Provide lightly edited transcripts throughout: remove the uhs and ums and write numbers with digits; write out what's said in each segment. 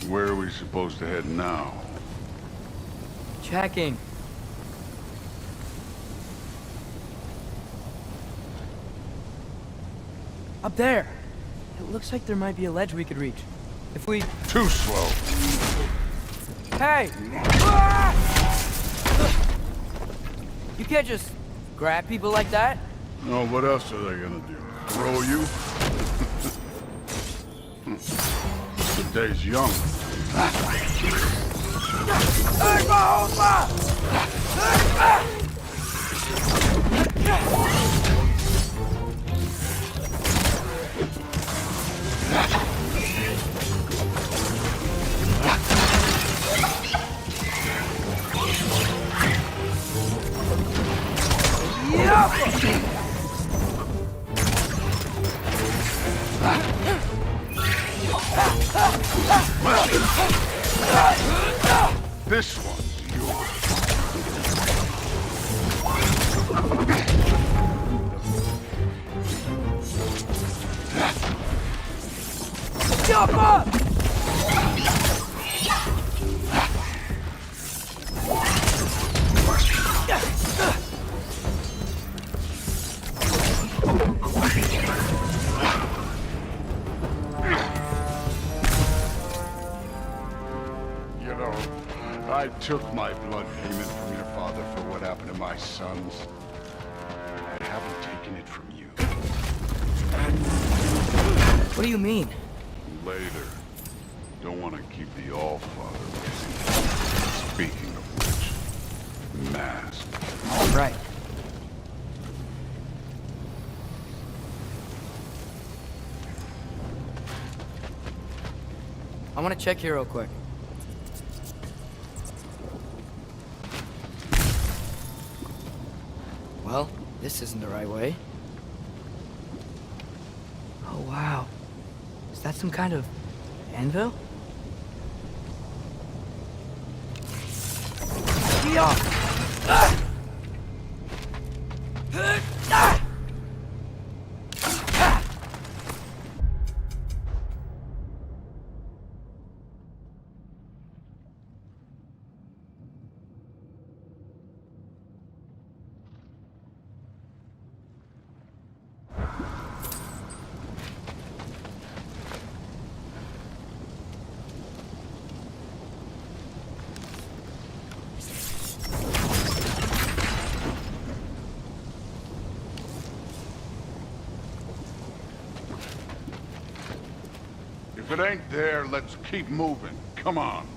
Where are we supposed to head now? Checking. Up there! It looks like there might be a ledge we could reach. If we... Too slow. Hey! Ah! You can't just grab people like that. Oh, what else are they gonna do? Throw you? The day's young. This one's yours. Jump up! I took my blood payment from your father for what happened to my sons. I haven't taken it from you. What do you mean? Later. Don't want to keep the All-Father waiting. Speaking of which, mask. Right. I want to check here real quick. Well, this isn't the right way. Oh, wow. Is that some kind of anvil? Yeah. Ah! Ah! If it ain't there, let's keep moving. Come on.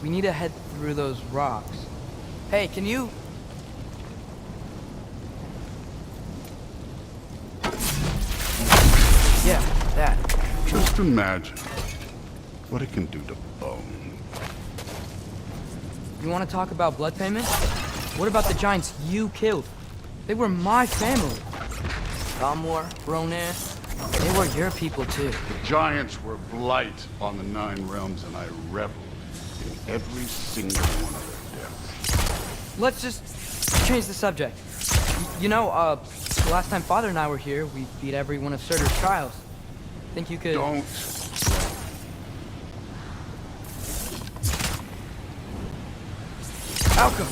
We need to head through those rocks. Hey, can you... Yeah, that. Just imagine what it can do to bone. You want to talk about blood payment? What about the giants you killed? They were my family. Galmor, Nornir, they were your people too. The giants were blight on the 9 realms, and I reveled in every single one of their deaths. Let's just change the subject. You know, the last time Father and I were here, we beat every one of Surtur's trials. Think you could... Don't. Outcome.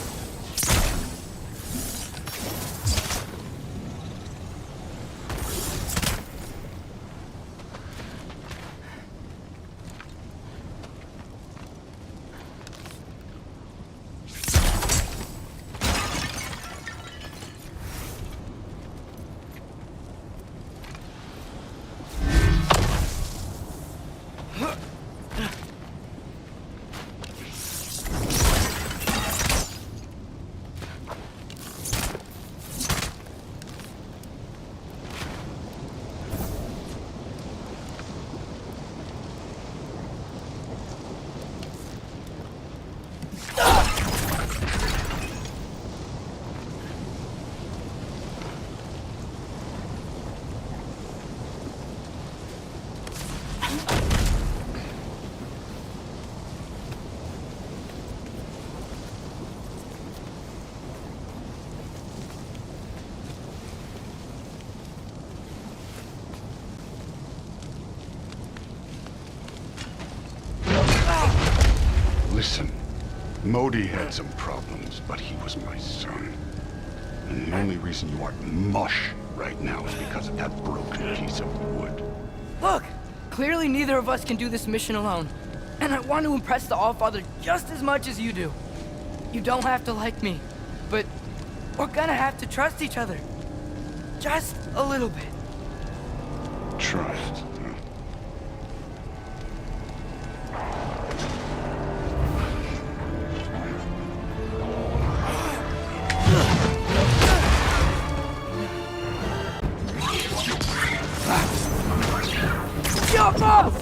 Modi had some problems, but he was my son. And the only reason you aren't mush right now is because of that broken piece of wood. Look! Clearly neither of us can do this mission alone. And I want to impress the Allfather just as much as you do. You don't have to like me, but we're gonna have to trust each other. Just a little bit. Trust. Huh? Jump up!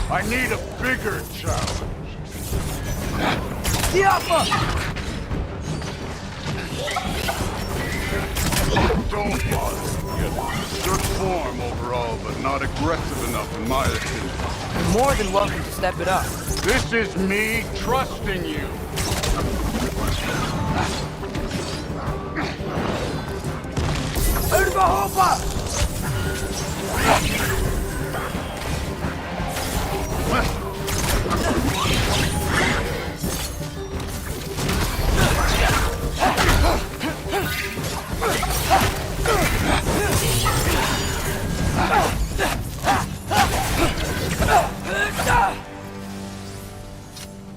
I need a bigger challenge. Yappa! Don't bother. Good form overall, but not aggressive enough in my opinion. You're more than welcome to step it up. This is me trusting you. Urbahopa!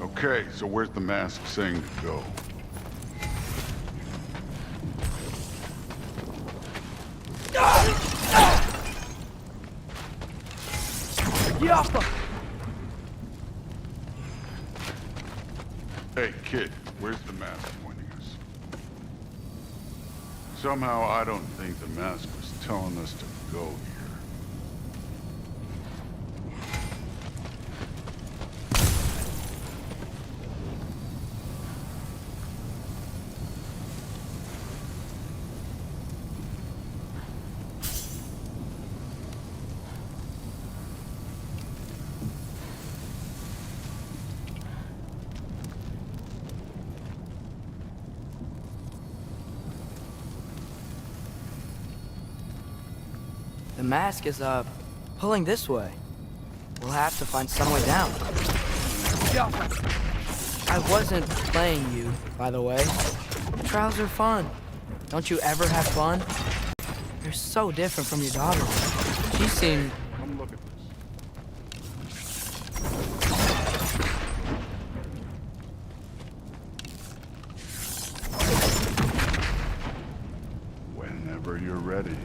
Okay, so where's the mask saying to go? Yappa! Hey, kid, where's the mask pointing us? Somehow I don't think the mask was telling us to go here. The mask is, pulling this way. We'll have to find some way down. I wasn't playing you, by the way. Trials are fun. Don't you ever have fun? You're so different from your daughter. She seemed... Come look at this. Whenever you're ready.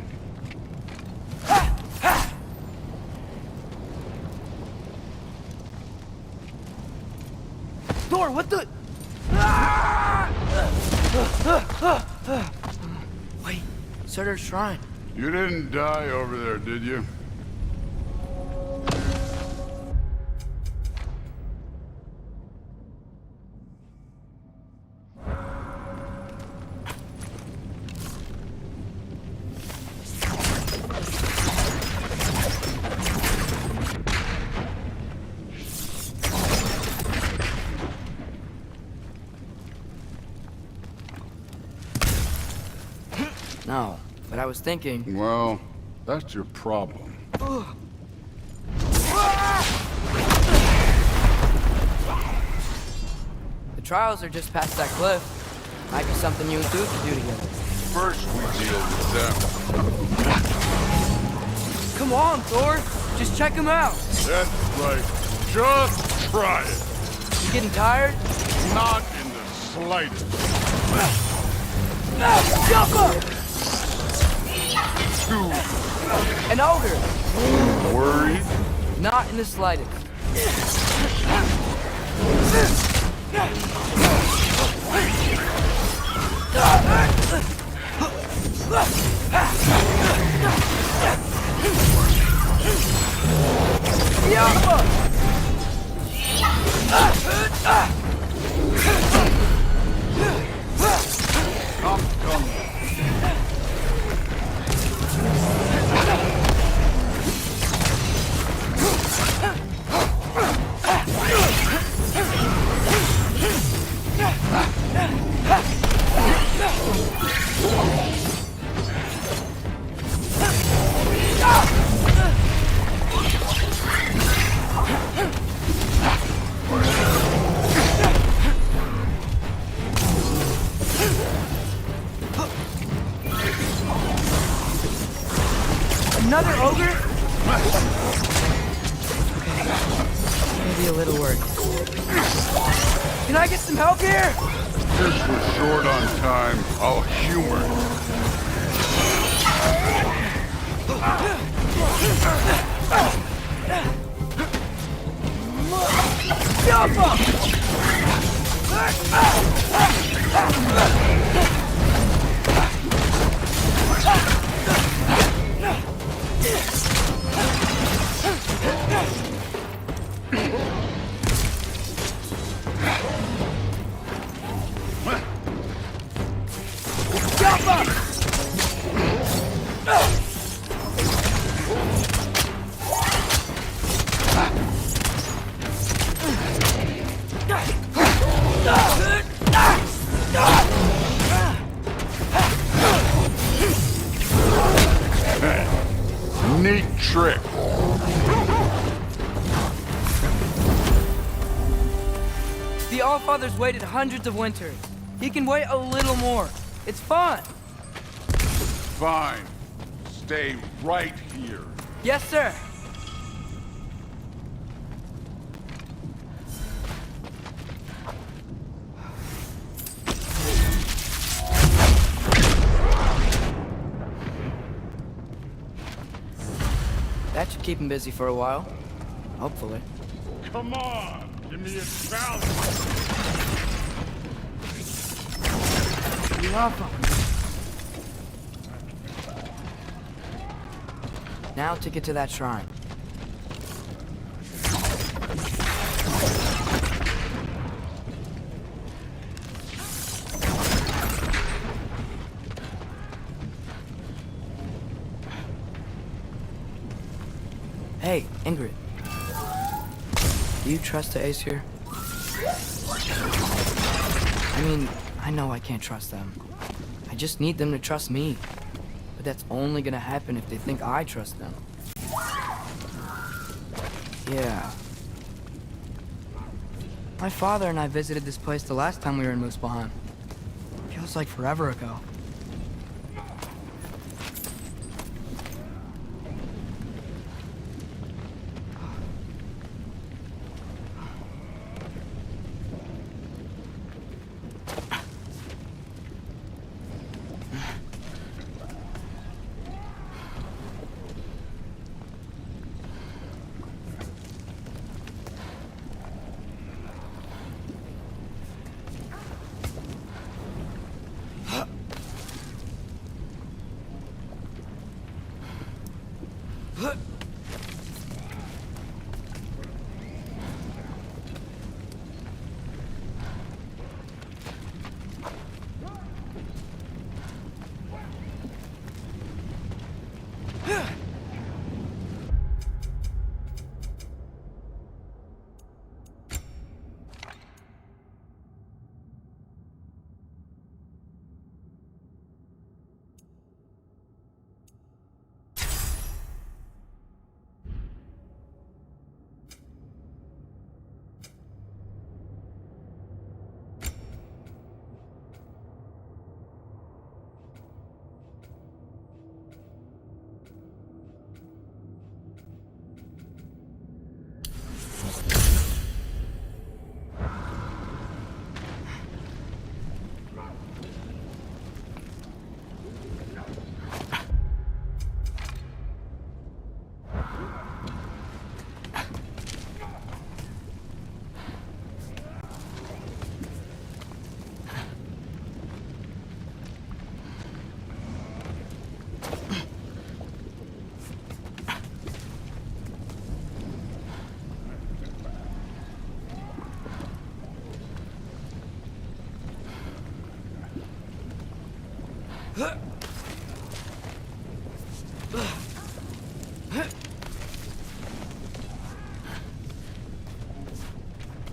Thor, what the... Wait, Surtur's shrine. You didn't die over there, did you? No, but I was thinking... Well, that's your problem. The trials are just past that cliff. Might be something you and Duke could do together. First we deal with them. Come on, Thor! Just check them out! That's right. Just try it. You getting tired? Not in the slightest. Yappa! Too An ogre! worried? Not in the slightest. Yappa! Come. Another ogre? Okay. Maybe a little work. Can I get some help here? This was short on time. I'll humor. Jump up! Jump up! Neat trick. The Allfather's waited hundreds of winters. He can wait a little more. It's fun. Fine. Stay right here. Yes, sir. That should keep him busy for a while. Hopefully. Come on, give me a challenge. Now to get to that shrine. Hey, Ingrid. Do you trust the Ace here? I mean, I know I can't trust them. I just need them to trust me. But that's only gonna happen if they think I trust them. Yeah. My father and I visited this place the last time we were in Muspelheim. Feels like forever ago.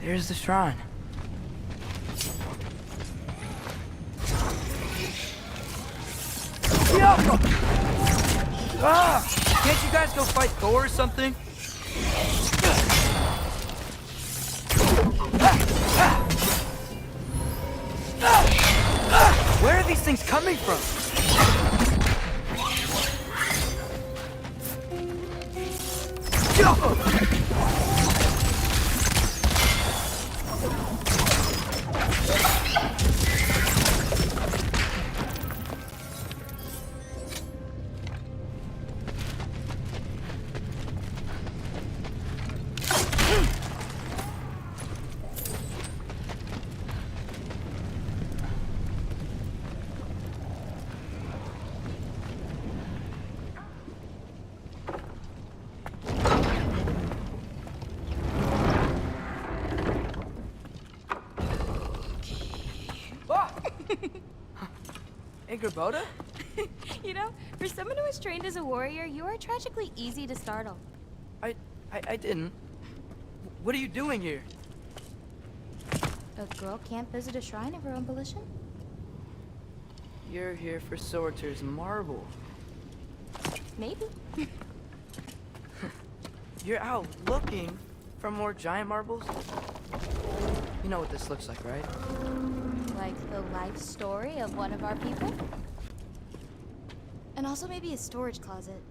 There's the shrine. Can't you guys go fight Thor or something? Where are these things coming from? Boda? You know, for someone who was trained as a warrior, you are tragically easy to startle. I didn't. What are you doing here? A girl can't visit a shrine of her own volition? You're here for Sorter's marble. Maybe. You're out looking for more giant marbles? You know what this looks like, right? Like the life story of one of our people? And also maybe a storage closet.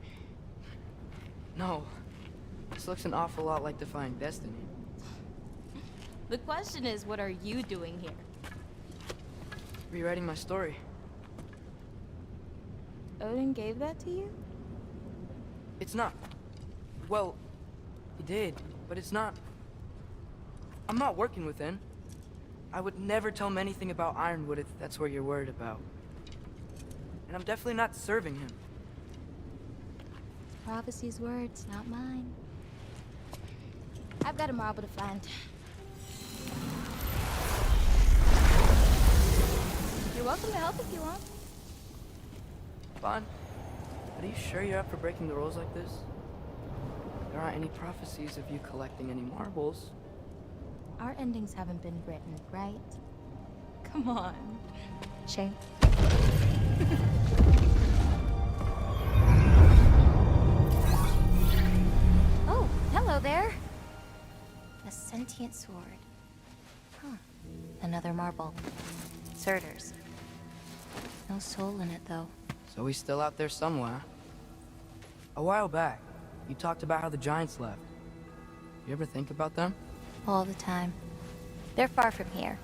No. This looks an awful lot like Defying Destiny. The question is, what are you doing here? Rewriting my story. Odin gave that to you? It's not. Well, he did, but it's not. I'm not working with him. I would never tell him anything about Ironwood if that's what you're worried about. And I'm definitely not serving him. Prophecy's words, not mine. I've got a marble to find. You're welcome to help if you want. Bon, are you sure you're up for breaking the rules like this? There aren't any prophecies of you collecting any marbles. Our endings haven't been written, right? Come on. Shame. Oh, hello there. A sentient sword. Huh. Another marble. Surtur's. No soul in it, though. So he's still out there somewhere. A while back, you talked about how the giants left. You ever think about them? All the time. They're far from here.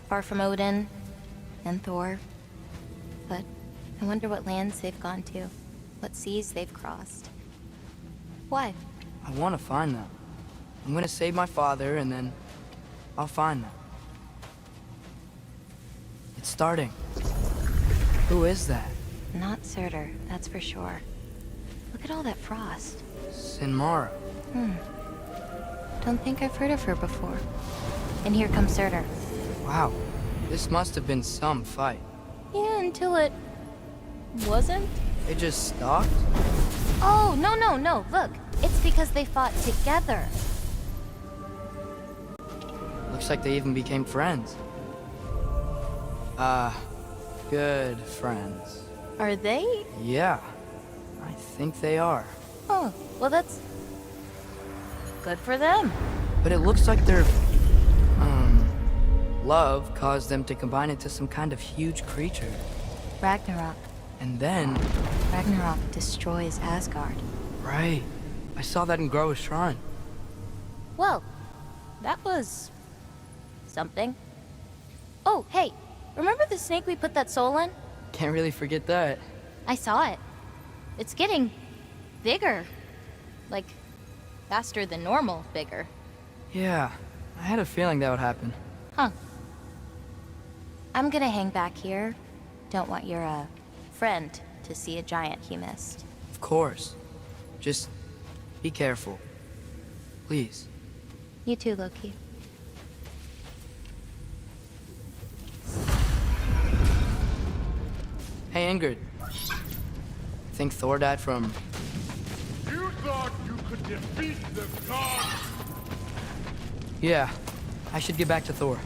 Far from Odin and Thor. But I wonder what lands they've gone to. What seas they've crossed. Why? I want to find them. I'm gonna save my father, and then I'll find them. It's starting. Who is that? Not Surtur, that's for sure. Look at all that frost. Sinmara. Don't think I've heard of her before. And here comes Surtur. Wow. This must have been some fight. Yeah, until it... wasn't? They just stopped? Oh, no. Look, it's because they fought together. Looks like they even became friends. Good friends. Are they? Yeah, I think they are. Oh, well that's... good for them. But it looks like their, love caused them to combine into some kind of huge creature. Ragnarok. And then... Ragnarok destroys Asgard. Right. I saw that in Groa's shrine. Well, that was... something. Oh, hey, remember the snake we put that soul in? Can't really forget that. I saw it. It's getting... bigger. Like, faster than normal bigger. Yeah, I had a feeling that would happen. Huh. I'm gonna hang back here. Don't want your, friend to see a giant he missed. Of course. Just be careful. Please. You too, Loki. Hey, Ingrid. Think Thor died from... You thought you could defeat the gods? Yeah, I should get back to Thor.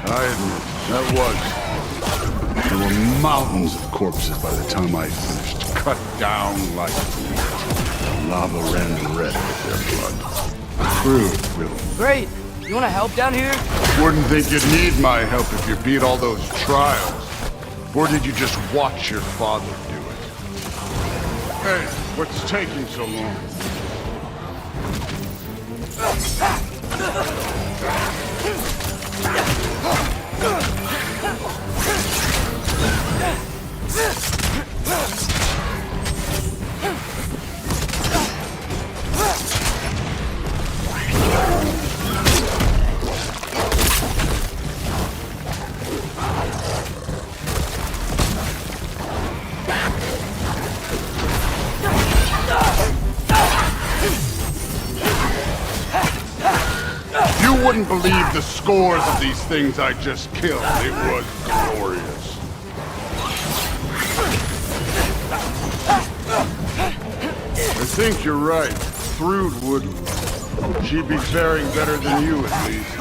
I admit, that was. There were mountains of corpses by the time I finished. Cut down like meat. The lava ran red with their blood. Crude, really. Great! You wanna help down here? Wouldn't think you'd need my help if you beat all those trials. Or did you just watch your father do it? Hey, what's taking so long? You wouldn't believe the scores of these things I just killed. It was glorious. I think you're right. Thrud wouldn't. She'd be faring better than you, at least.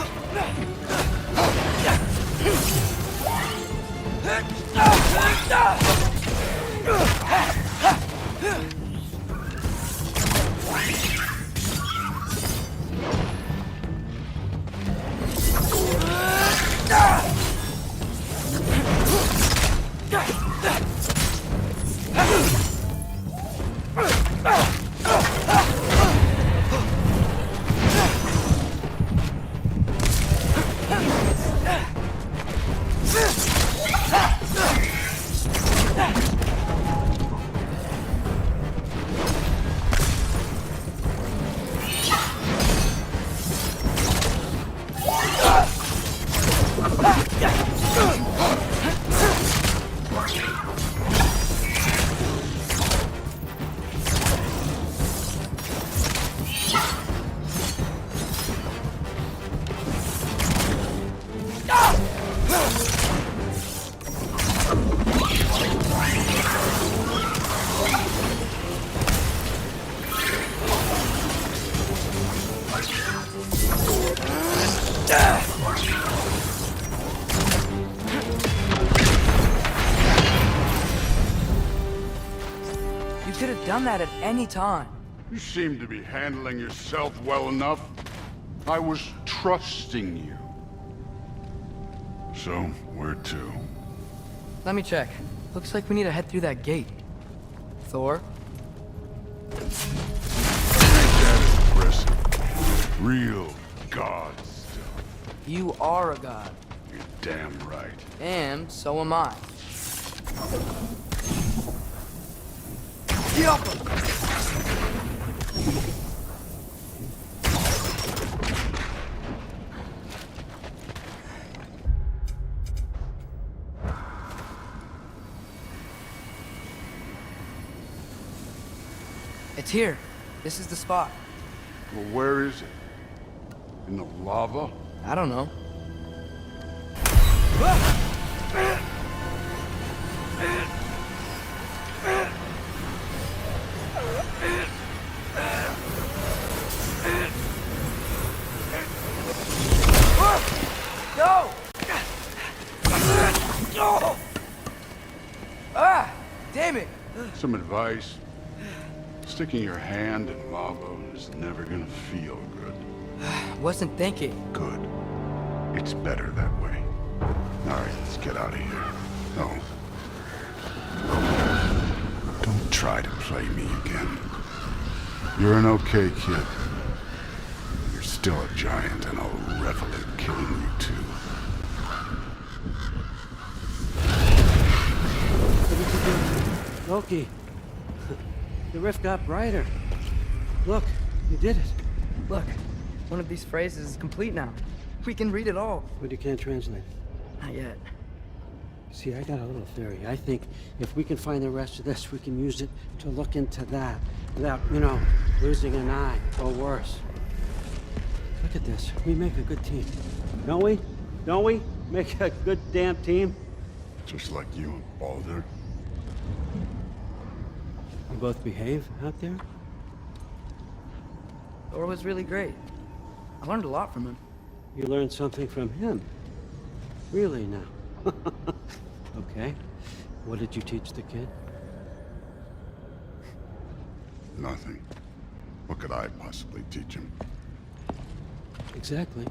You could have done that at any time. You seem to be handling yourself well enough. I was trusting you. So, where to? Let me check. Looks like we need to head through that gate. Thor? Impressive. Real god stuff. You are a god. You're damn right. And so am I. It's here. This is the spot. Well, where is it? In the lava? I don't know. Go! Ah! Damn it! Some advice? Sticking your hand in lava is never gonna feel good. Wasn't thinking. Good. It's better that way. Alright, let's get out of here. Oh. Don't try to play me again. You're an okay kid. You're still a giant, and I'll revel in killing you too. Loki, the rift got brighter. Look, you did it. Look, one of these phrases is complete now. We can read it all. But you can't translate. Not yet. See, I got a little theory. I think if we can find the rest of this, we can use it to look into that without, losing an eye or worse. Look at this. We make a good team. Don't we? Don't we? Make a good damn team? Just like you and Baldur. You both behave out there? Thor was really great. I learned a lot from him. You learned something from him? Really now? Okay. What did you teach the kid? Nothing. What could I possibly teach him? Exactly.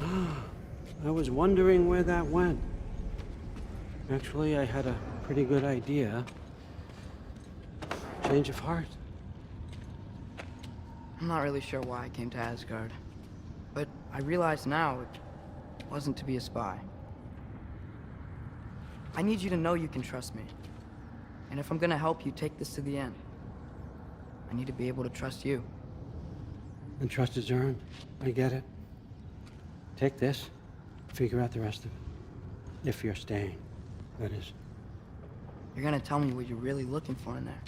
I was wondering where that went. Actually, I had a pretty good idea. Change of heart. I'm not really sure why I came to Asgard. But I realize now it wasn't to be a spy. I need you to know you can trust me. And if I'm gonna help you take this to the end, I need to be able to trust you. And trust is earned. I get it. Take this. Figure out the rest of it. If you're staying, that is. You're gonna tell me what you're really looking for in there.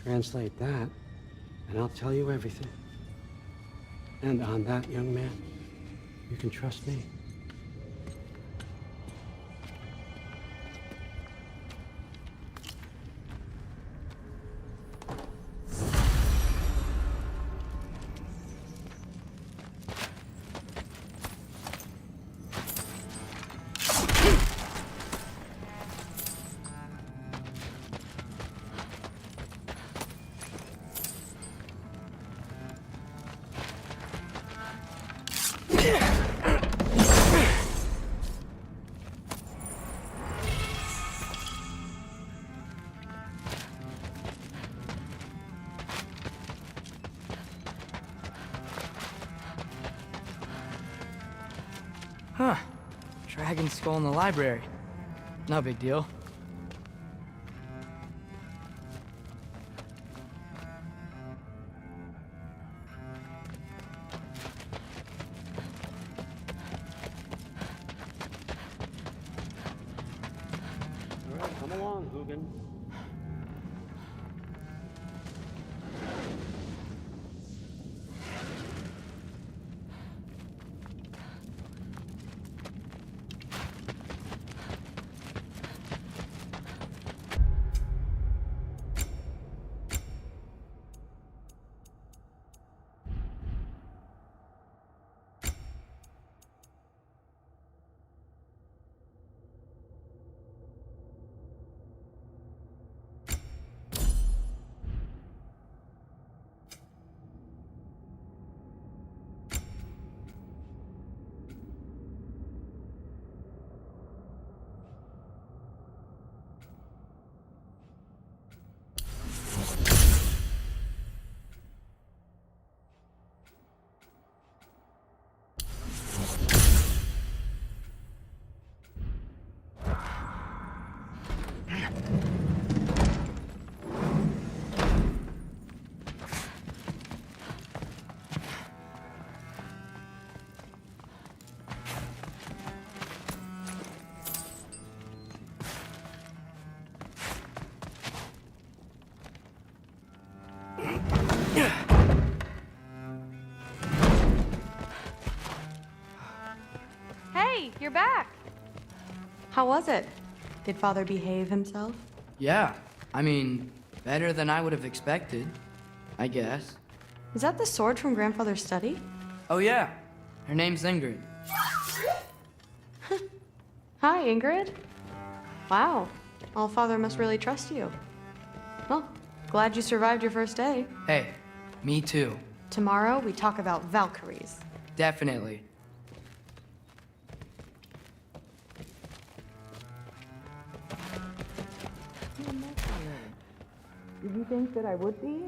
Translate that, and I'll tell you everything. And on that, young man, you can trust me. Huh. Dragon skull in the library. No big deal. All right, come along, Hugin. Hey, you're back. How was it? Did Father behave himself? Yeah. I mean, better than I would have expected, I guess. Is that the sword from Grandfather's study? Oh yeah. Her name's Ingrid. Hi, Ingrid. Wow. Allfather must really trust you. Well, glad you survived your first day. Hey, me too. Tomorrow, we talk about Valkyries. Definitely. Did you think that I would be?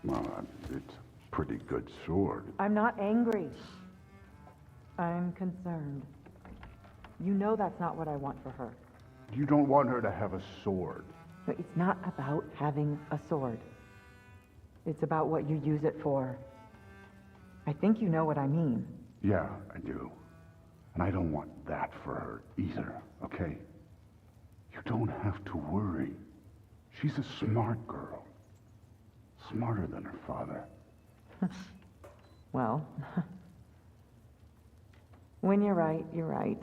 Well, it's a pretty good sword. I'm not angry. I'm concerned. You know that's not what I want for her. You don't want her to have a sword. No, it's not about having a sword. It's about what you use it for. I think you know what I mean. Yeah, I do. And I don't want that for her either, okay? You don't have to worry. She's a smart girl. Smarter than her father. Well, when you're right, you're right.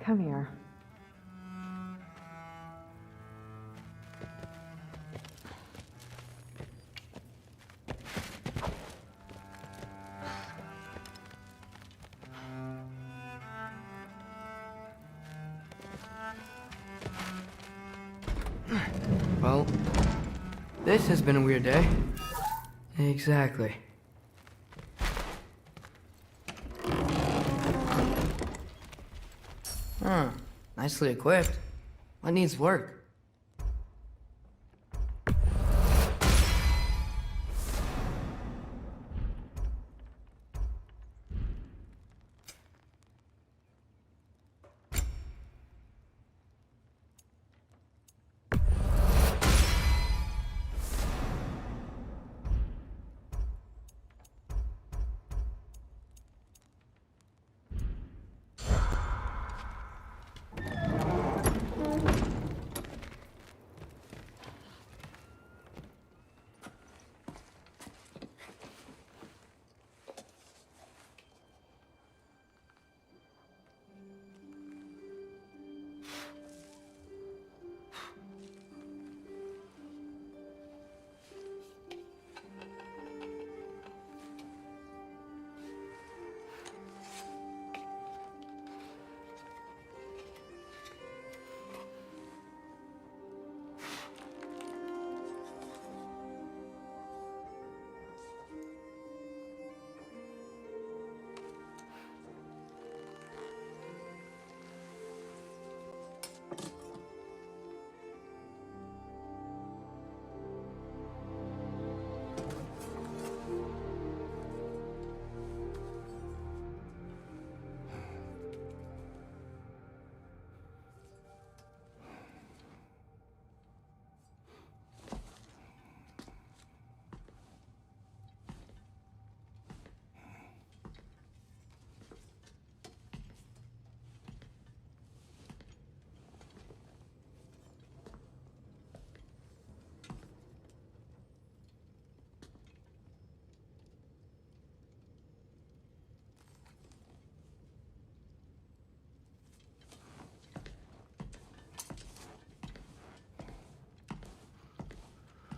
Come here. Well, this has been a weird day. Exactly. Huh. Nicely equipped. What needs work?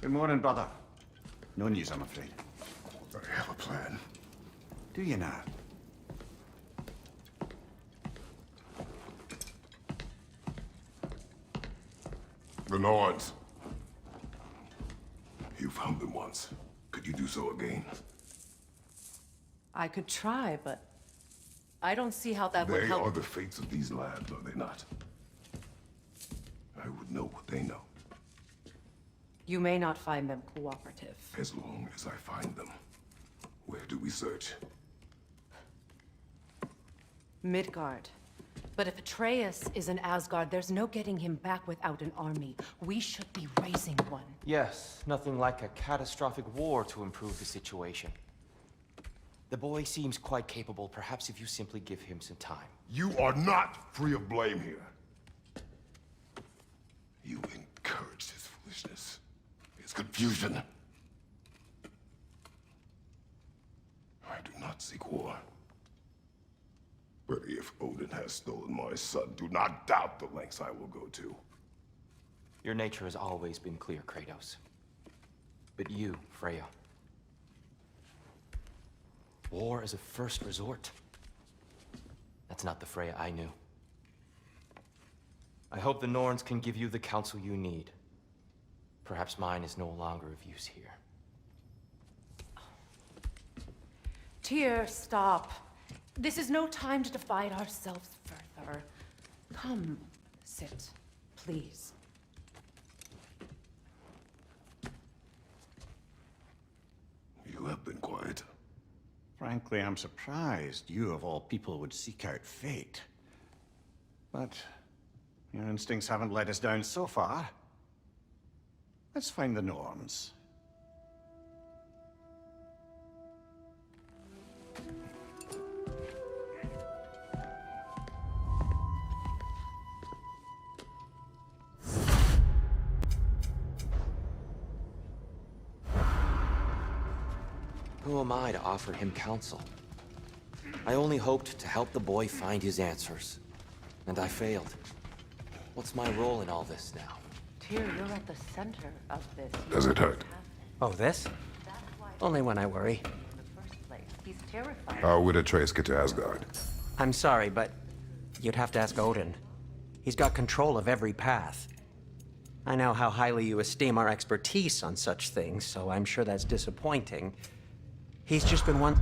Good morning, brother. No news, I'm afraid. I have a plan. Do you now? The Norns. You found them once. Could you do so again? I could try, but I don't see how that would They help. are the fates of these lands, are they not? I would know what they know, You may not find them cooperative. as long as I find them. Where do we search? Midgard. But if Atreus is in Asgard, there's no getting him back without an army. We should be raising one. Yes, nothing like a catastrophic war to improve the situation. The boy seems quite capable. Perhaps if you simply give him some time. You are not free of blame here. You encouraged his foolishness, his confusion. I do not seek war. But if Odin has stolen my son, do not doubt the lengths I will go to. Your nature has always been clear, Kratos. But you, Freya. War is a first resort. That's not the Freya I knew. I hope the Norns can give you the counsel you need. Perhaps mine is no longer of use here. Tyr, stop. This is no time to divide ourselves further. Come, sit, please. You have been quiet. Frankly, I'm surprised you of all people would seek out fate. But your instincts haven't let us down so far. Let's find the Norns. Who am I to offer him counsel? I only hoped to help the boy find his answers. And I failed. What's my role in all this now? Tyr, you're at the center of this. Does it hurt? Oh, this? Only when I worry. In the first place, he's terrified. How would Atreus get to Asgard? I'm sorry, but you'd have to ask Odin. He's got control of every path. I know how highly you esteem our expertise on such things, so I'm sure that's disappointing. He's just been one...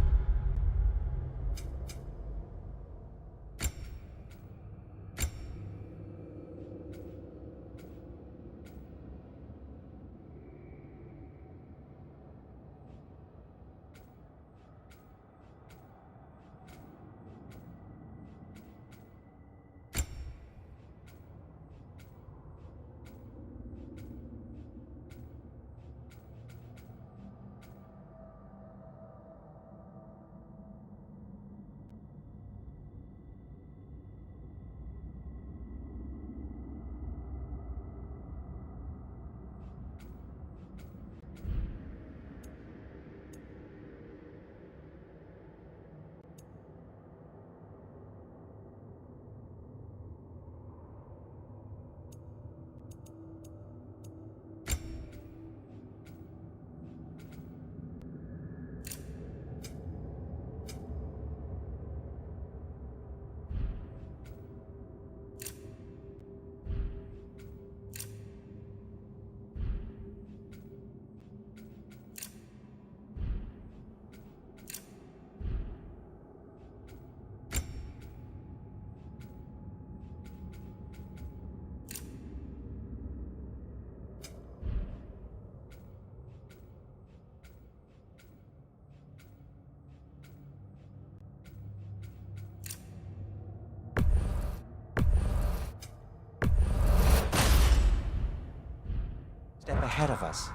step ahead of us.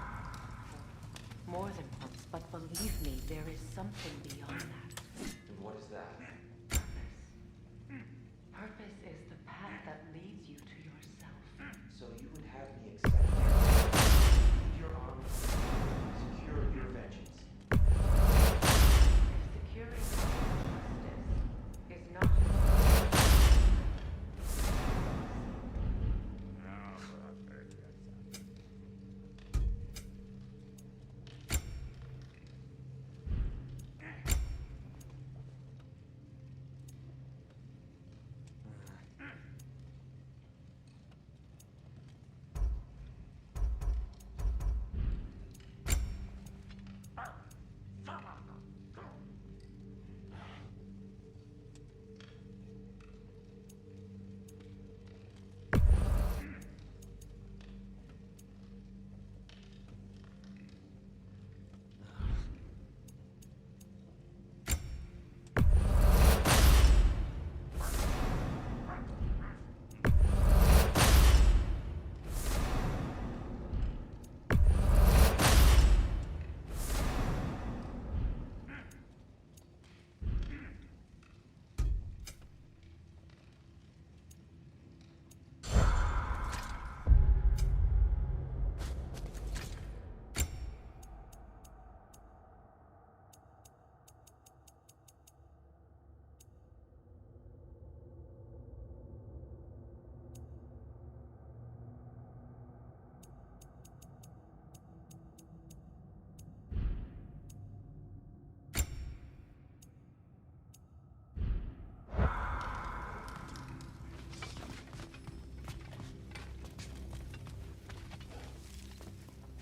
More than once, but believe me, there is something beyond that. And what is that? Purpose. Purpose is the path that leads you to yourself. So you would have me accept lead your army, secure your vengeance. If securing justice is not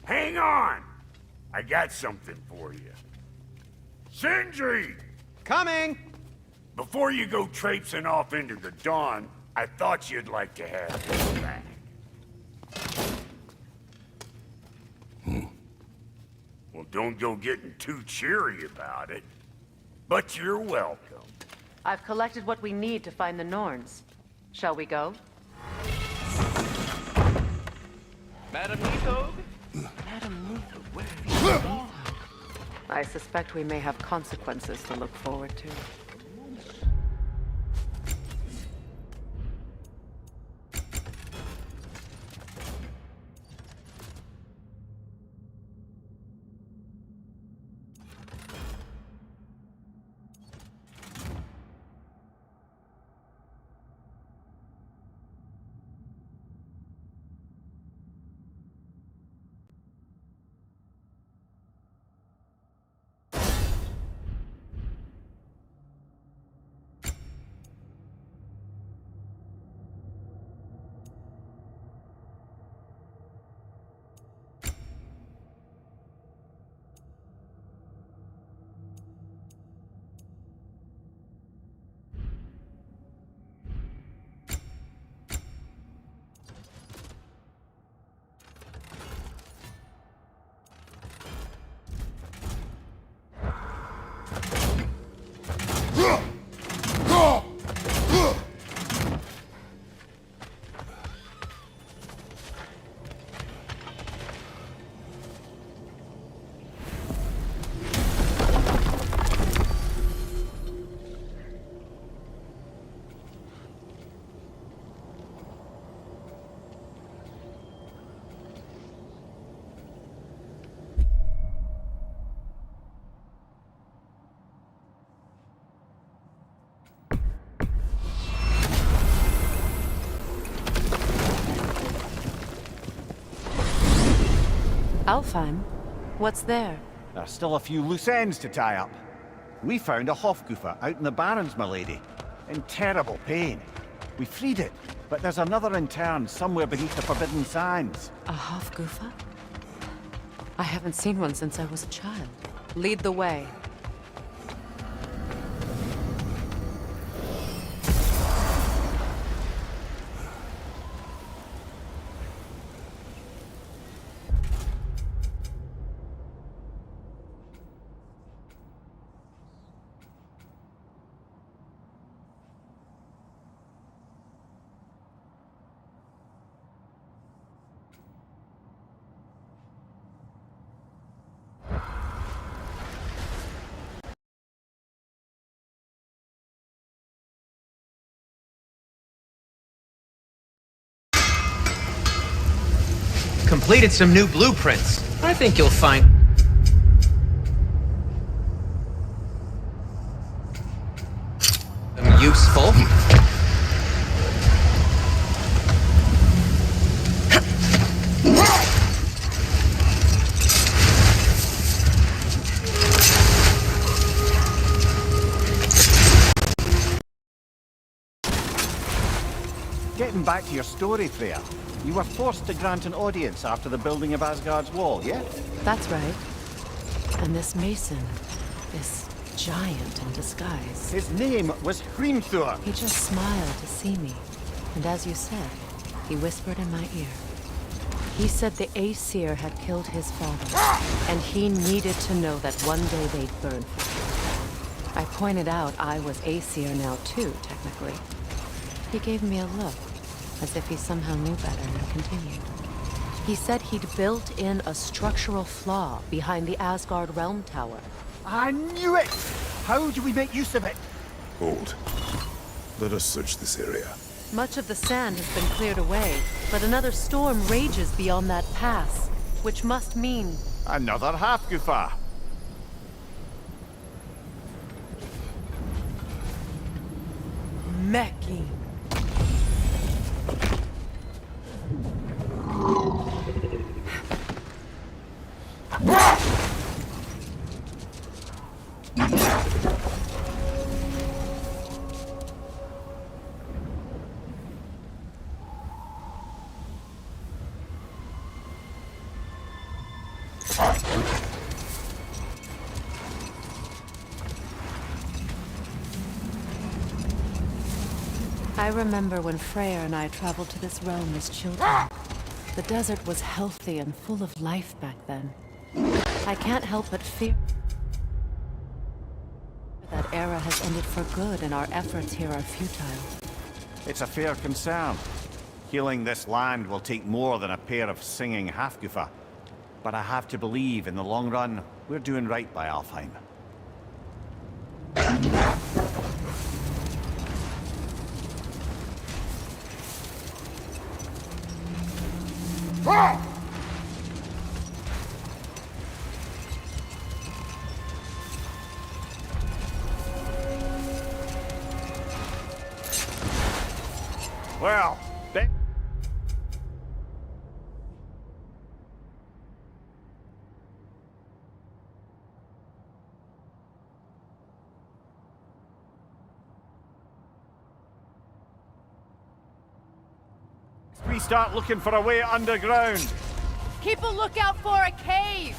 Hang on! I got something for you. Sindri! Coming! Before you go traipsing off into the dawn, I thought you'd like to have this back. Well, don't go getting too cheery about it. But you're welcome. I've collected what we need to find the Norns. Shall we go? Madam Nithog? Madam Nithog, where have you been? I suspect we may have consequences to look forward to. Alfheim? What's there? There's still a few loose ends to tie up. We found a Hofgufa out in the Barrens, my lady. In terrible pain. We freed it, but there's another interned somewhere beneath the Forbidden Sands. A Hofgufa? I haven't seen one since I was a child. Lead the way. Completed some new blueprints. I think you'll find them useful. Getting back to your story, Freya. You were forced to grant an audience after the building of Asgard's wall, yeah? That's right. And this mason is giant in disguise. His name was Hrimthur. He just smiled to see me. And as you said, he whispered in my ear. He said the Aesir had killed his father, and he needed to know that one day they'd burn for him. I pointed out I was Aesir now too, technically. He gave me a look, as if he somehow knew better, and continued. He said he'd built in a structural flaw behind the Asgard Realm Tower. I knew it! How do we make use of it? Hold. Let us search this area. Much of the sand has been cleared away, but another storm rages beyond that pass, which must mean... Another Hofgufa. Mecking. I remember when Freya and I traveled to this realm as children. The desert was healthy and full of life back then. I can't help but fear that era has ended for good and our efforts here are futile. It's a fair concern. Healing this land will take more than a pair of singing Hofgufa. But I have to believe, in the long run, we're doing right by Alfheim. Well, we start looking for a way underground. Keep a lookout for a cave!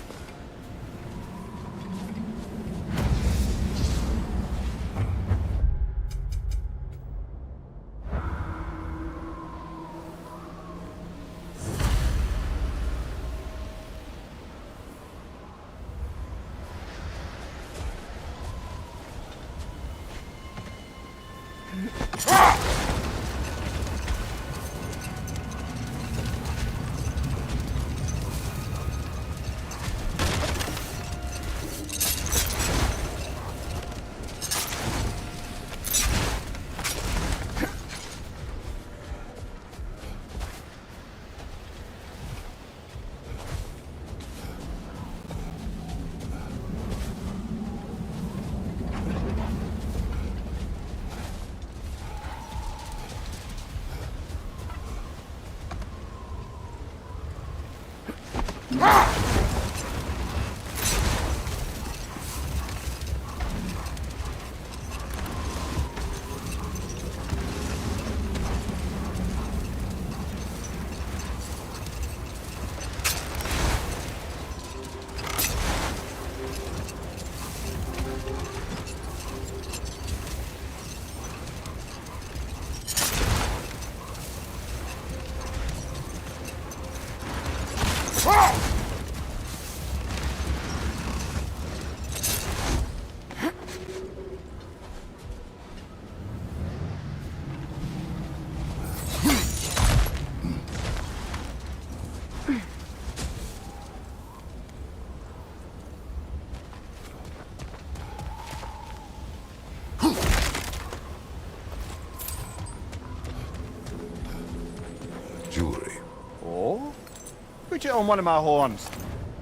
Put it on one of my horns.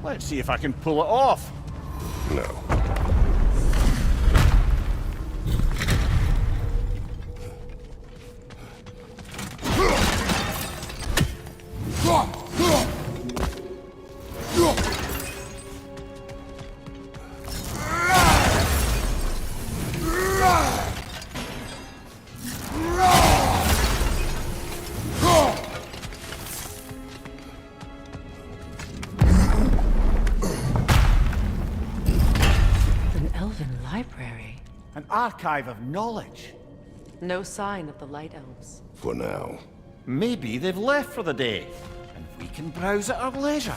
Let's see if I can pull it off. No. An elven library. An archive of knowledge. No sign of the Light Elves. For now. Maybe they've left for the day, and we can browse at our leisure.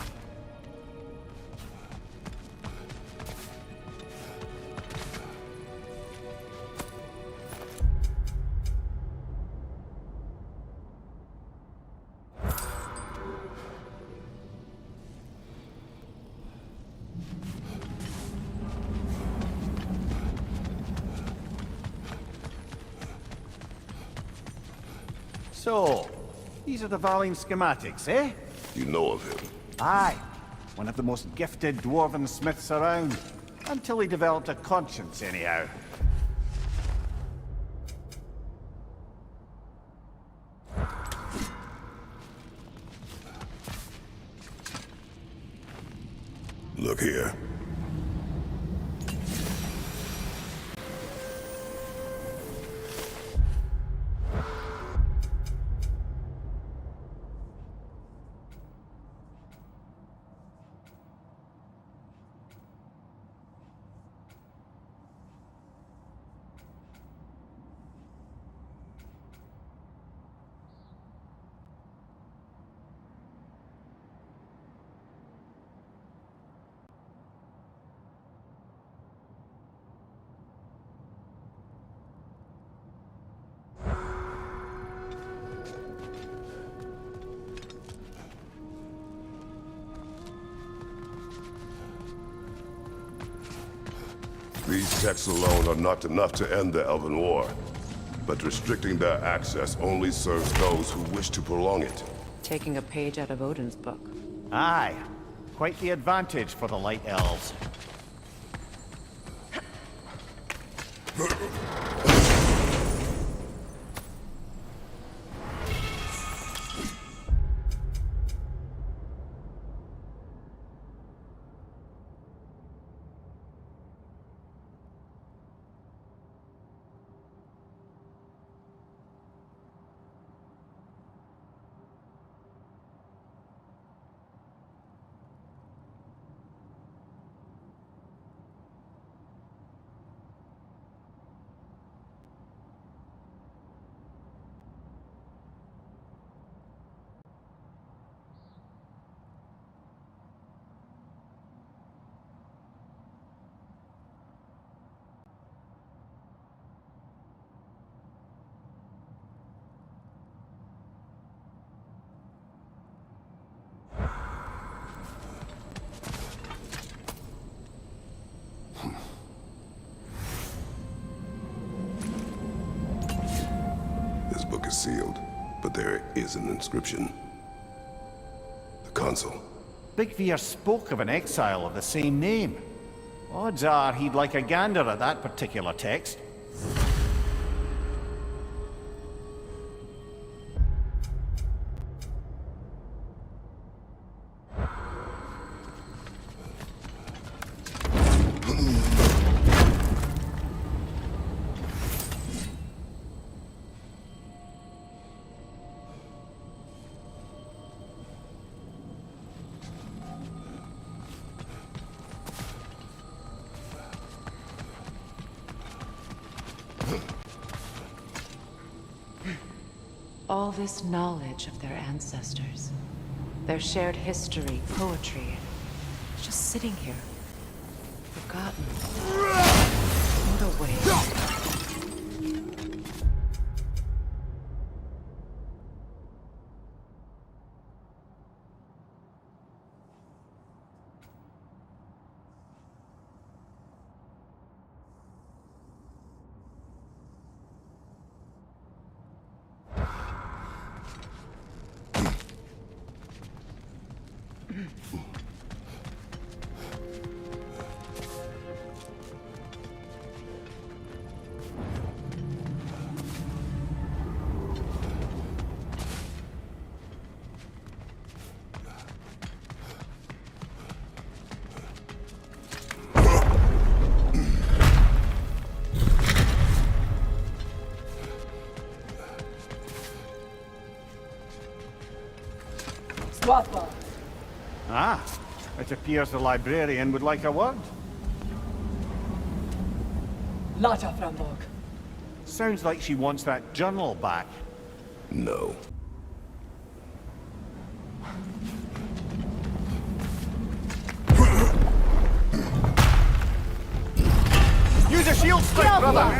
So, these are the Valine schematics, eh? You know of him. Aye. One of the most gifted dwarven smiths around. Until he developed a conscience, anyhow. Look here. These texts alone are not enough to end the Elven War, but restricting their access only serves those who wish to prolong it. Taking a page out of Odin's book. Aye. Quite the advantage for the Light Elves. This book is sealed, but there is an inscription. The consul. Big Veer spoke of an exile of the same name. Odds are he'd like a gander at that particular text. All this knowledge of their ancestors, their shared history, poetry, just sitting here, forgotten. What a waste. It appears the librarian would like a word. Lata Framborg. Sounds like she wants that journal back. No. Use a shield strike, brother!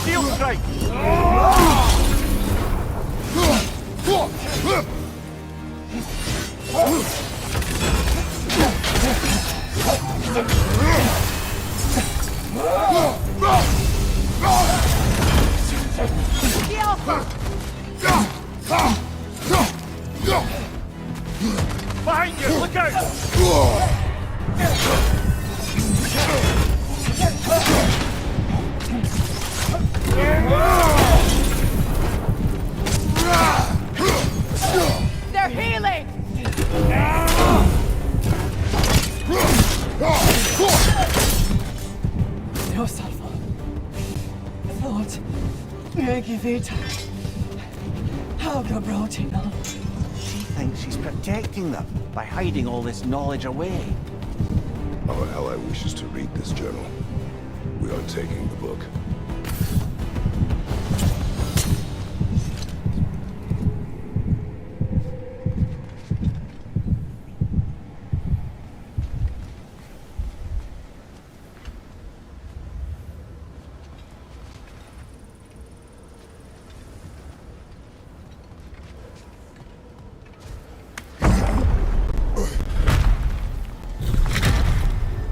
Shield strike! Behind you! Look out! They're healing! No, Salvo. Thought. Megivita. How Gabroti now? She thinks she's protecting them by hiding all this knowledge away. Our ally wishes to read this journal. We are taking the book.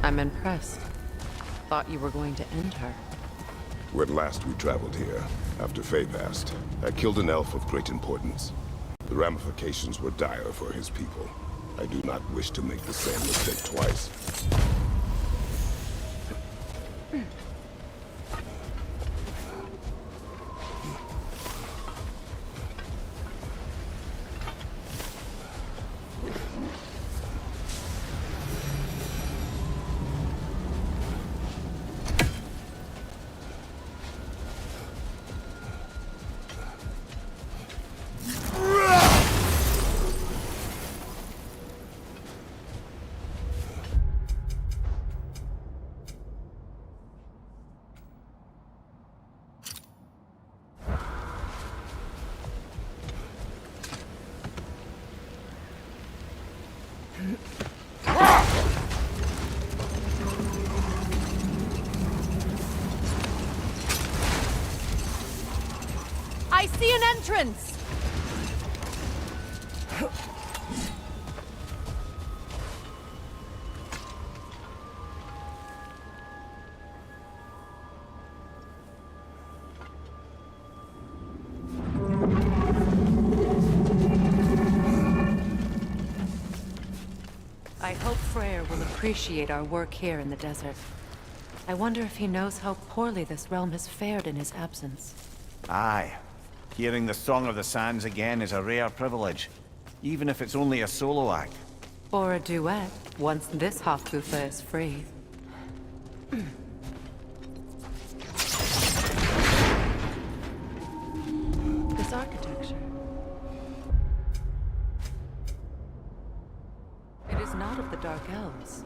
I'm impressed. Thought you were going to end her. When last we traveled here, after Faye passed, I killed an elf of great importance. The ramifications were dire for his people. I do not wish to make the same mistake twice. I see an entrance! I hope Freya will appreciate our work here in the desert. I wonder if he knows how poorly this realm has fared in his absence. Aye. Hearing the Song of the Sands again is a rare privilege, even if it's only a solo act. Or a duet, once this Hofgufa is free. This architecture. It is not of the Dark Elves.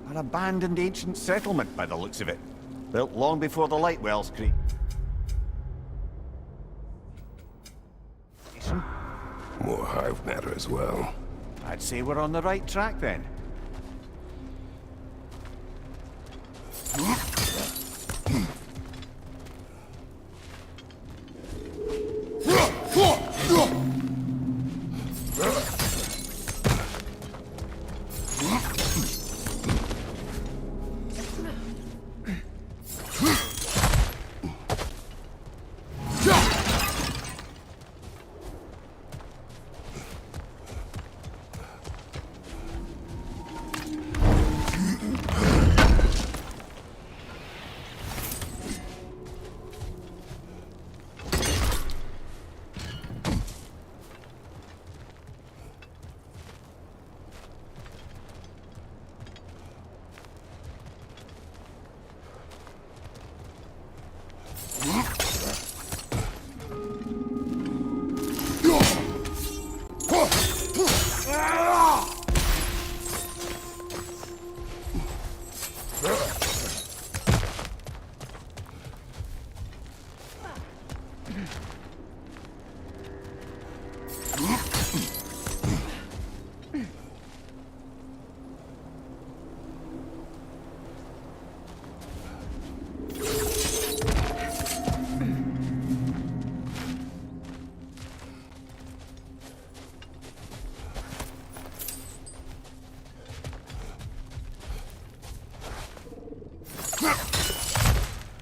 An abandoned ancient settlement by the looks of it. Built long before the Lightwells created. More hive matter as well. I'd say we're on the right track then.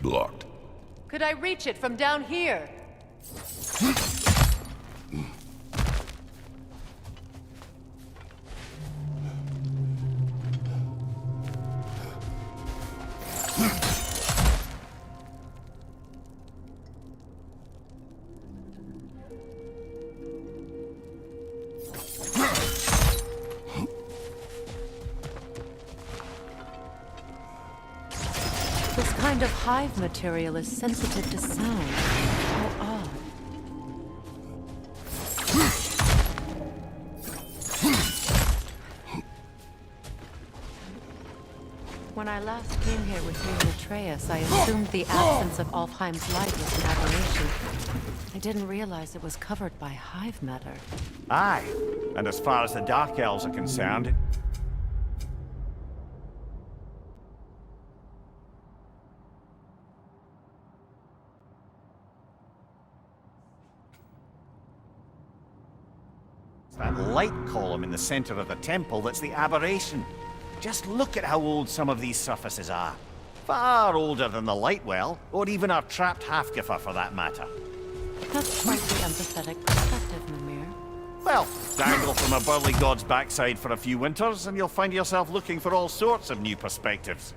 Blocked. Could I reach it from down here? This kind of hive material is sensitive to sound. How odd. When I last came here with you and Atreus, I assumed the absence of Alfheim's light was an aberration. I didn't realize it was covered by hive matter. Aye, and as far as the Dark Elves are concerned, it's that light column in the center of the temple that's the aberration. Just look at how old some of these surfaces are. Far older than the Lightwell, or even our trapped Hafgifer for that matter. That's quite the empathetic perspective, Mimir. Well, dangle from a burly god's backside for a few winters, and you'll find yourself looking for all sorts of new perspectives.